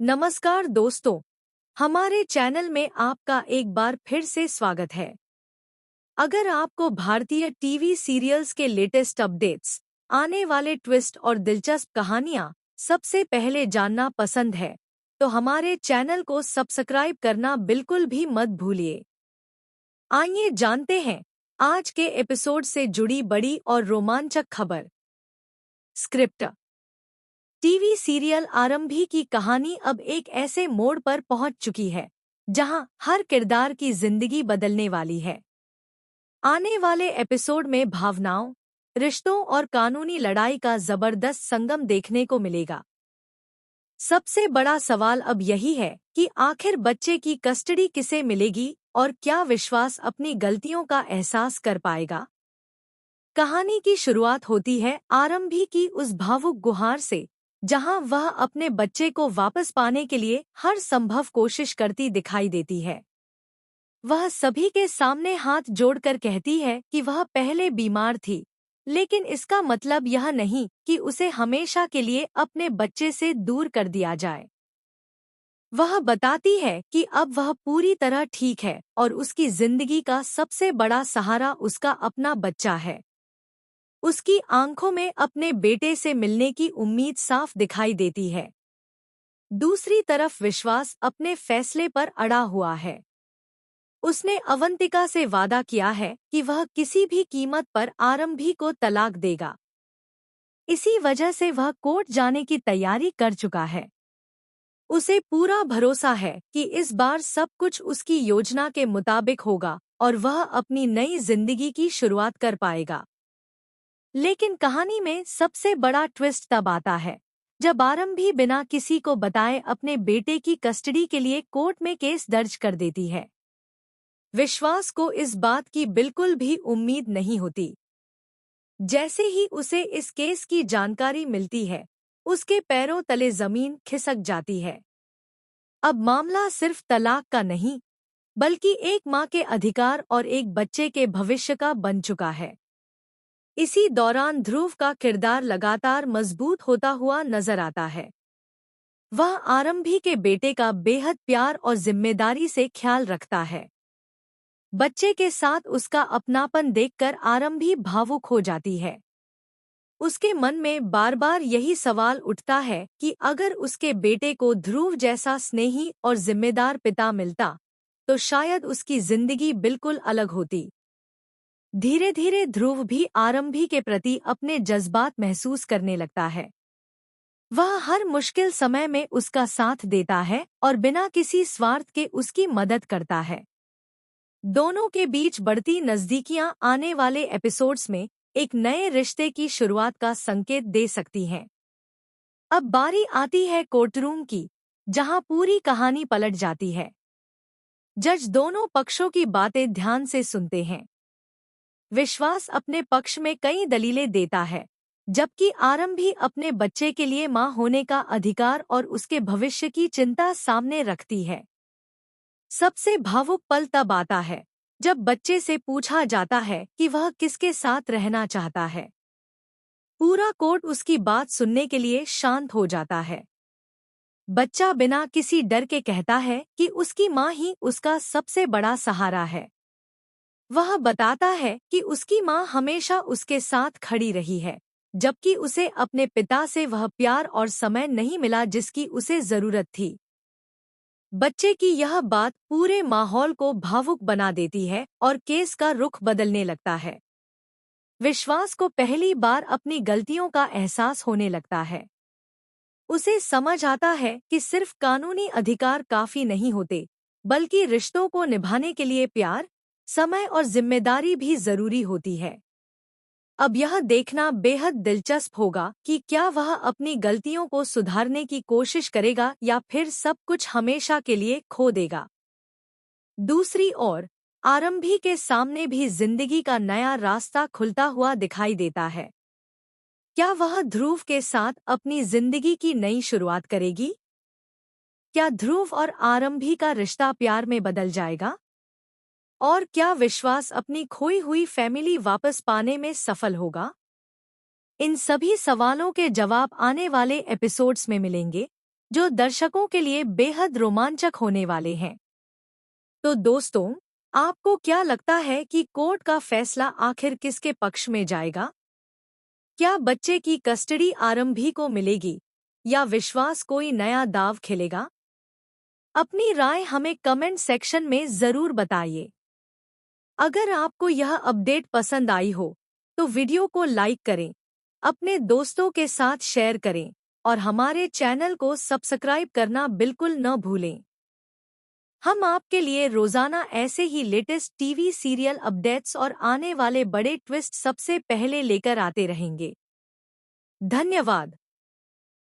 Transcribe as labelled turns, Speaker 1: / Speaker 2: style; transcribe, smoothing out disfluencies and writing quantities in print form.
Speaker 1: नमस्कार दोस्तों, हमारे चैनल में आपका एक बार फिर से स्वागत है। अगर आपको भारतीय टीवी सीरियल्स के लेटेस्ट अपडेट्स, आने वाले ट्विस्ट और दिलचस्प कहानियां सबसे पहले जानना पसंद है, तो हमारे चैनल को सब्सक्राइब करना बिल्कुल भी मत भूलिए। आइए जानते हैं आज के एपिसोड से जुड़ी बड़ी और रोमांचक खबर। स्क्रिप्ट। टीवी सीरियल आरंभी की कहानी अब एक ऐसे मोड़ पर पहुंच चुकी है जहां हर किरदार की जिंदगी बदलने वाली है। आने वाले एपिसोड में भावनाओं, रिश्तों और कानूनी लड़ाई का जबरदस्त संगम देखने को मिलेगा। सबसे बड़ा सवाल अब यही है कि आखिर बच्चे की कस्टडी किसे मिलेगी और क्या विश्वास अपनी गलतियों का एहसास कर पाएगा। कहानी की शुरुआत होती है आरंभी की उस भावुक गुहार से, जहां वह अपने बच्चे को वापस पाने के लिए हर संभव कोशिश करती दिखाई देती है। वह सभी के सामने हाथ जोड़कर कहती है कि वह पहले बीमार थी, लेकिन इसका मतलब यह नहीं कि उसे हमेशा के लिए अपने बच्चे से दूर कर दिया जाए। वह बताती है कि अब वह पूरी तरह ठीक है और उसकी जिंदगी का सबसे बड़ा सहारा उसका अपना बच्चा है। उसकी आंखों में अपने बेटे से मिलने की उम्मीद साफ दिखाई देती है। दूसरी तरफ विश्वास अपने फैसले पर अड़ा हुआ है। उसने अवंतिका से वादा किया है कि वह किसी भी कीमत पर आरंभी को तलाक देगा। इसी वजह से वह कोर्ट जाने की तैयारी कर चुका है। उसे पूरा भरोसा है कि इस बार सब कुछ उसकी योजना के मुताबिक होगा और वह अपनी नई जिंदगी की शुरुआत कर पाएगा। लेकिन कहानी में सबसे बड़ा ट्विस्ट तब आता है जब आरंभी बिना किसी को बताए अपने बेटे की कस्टडी के लिए कोर्ट में केस दर्ज कर देती है। विश्वास को इस बात की बिल्कुल भी उम्मीद नहीं होती। जैसे ही उसे इस केस की जानकारी मिलती है, उसके पैरों तले जमीन खिसक जाती है। अब मामला सिर्फ तलाक का नहीं, बल्कि एक माँ के अधिकार और एक बच्चे के भविष्य का बन चुका है। इसी दौरान ध्रुव का किरदार लगातार मजबूत होता हुआ नजर आता है। वह आरंभी के बेटे का बेहद प्यार और जिम्मेदारी से ख्याल रखता है। बच्चे के साथ उसका अपनापन देखकर आरंभी भावुक हो जाती है। उसके मन में बार बार यही सवाल उठता है कि अगर उसके बेटे को ध्रुव जैसा स्नेही और जिम्मेदार पिता मिलता, तो शायद उसकी जिंदगी बिल्कुल अलग होती। धीरे धीरे ध्रुव भी आरंभी के प्रति अपने जज्बात महसूस करने लगता है। वह हर मुश्किल समय में उसका साथ देता है और बिना किसी स्वार्थ के उसकी मदद करता है। दोनों के बीच बढ़ती नजदीकियां आने वाले एपिसोड्स में एक नए रिश्ते की शुरुआत का संकेत दे सकती हैं। अब बारी आती है कोर्टरूम की, जहां पूरी कहानी पलट जाती है। जज दोनों पक्षों की बातें ध्यान से सुनते हैं। विश्वास अपने पक्ष में कई दलीलें देता है, जबकि आरंभी अपने बच्चे के लिए मां होने का अधिकार और उसके भविष्य की चिंता सामने रखती है। सबसे भावुक पल तब आता है जब बच्चे से पूछा जाता है कि वह किसके साथ रहना चाहता है। पूरा कोर्ट उसकी बात सुनने के लिए शांत हो जाता है। बच्चा बिना किसी डर के कहता है कि उसकी मां ही उसका सबसे बड़ा सहारा है। वह बताता है कि उसकी मां हमेशा उसके साथ खड़ी रही है, जबकि उसे अपने पिता से वह प्यार और समय नहीं मिला जिसकी उसे जरूरत थी। बच्चे की यह बात पूरे माहौल को भावुक बना देती है और केस का रुख बदलने लगता है। विश्वास को पहली बार अपनी गलतियों का एहसास होने लगता है। उसे समझ आता है कि सिर्फ कानूनी अधिकार काफी नहीं होते, बल्कि रिश्तों को निभाने के लिए प्यार, समय और जिम्मेदारी भी जरूरी होती है। अब यह देखना बेहद दिलचस्प होगा कि क्या वह अपनी गलतियों को सुधारने की कोशिश करेगा या फिर सब कुछ हमेशा के लिए खो देगा। दूसरी ओर आरंभी के सामने भी जिंदगी का नया रास्ता खुलता हुआ दिखाई देता है। क्या वह ध्रुव के साथ अपनी जिंदगी की नई शुरुआत करेगी? क्या ध्रुव और आरंभी का रिश्ता प्यार में बदल जाएगा? और क्या विश्वास अपनी खोई हुई फैमिली वापस पाने में सफल होगा? इन सभी सवालों के जवाब आने वाले एपिसोड्स में मिलेंगे। जो दर्शकों के लिए बेहद रोमांचक होने वाले हैं। तो दोस्तों, आपको क्या लगता है कि कोर्ट का फैसला आखिर किसके पक्ष में जाएगा? क्या बच्चे की कस्टडी आरंभी को मिलेगी या विश्वास कोई नया दाव खेलेगा? अपनी राय हमें कमेंट सेक्शन में जरूर बताइए। अगर आपको यह अपडेट पसंद आई हो तो वीडियो को लाइक करें, अपने दोस्तों के साथ शेयर करें और हमारे चैनल को सब्सक्राइब करना बिल्कुल न भूलें। हम आपके लिए रोजाना ऐसे ही लेटेस्ट टीवी सीरियल अपडेट्स और आने वाले बड़े ट्विस्ट सबसे पहले लेकर आते रहेंगे। धन्यवाद।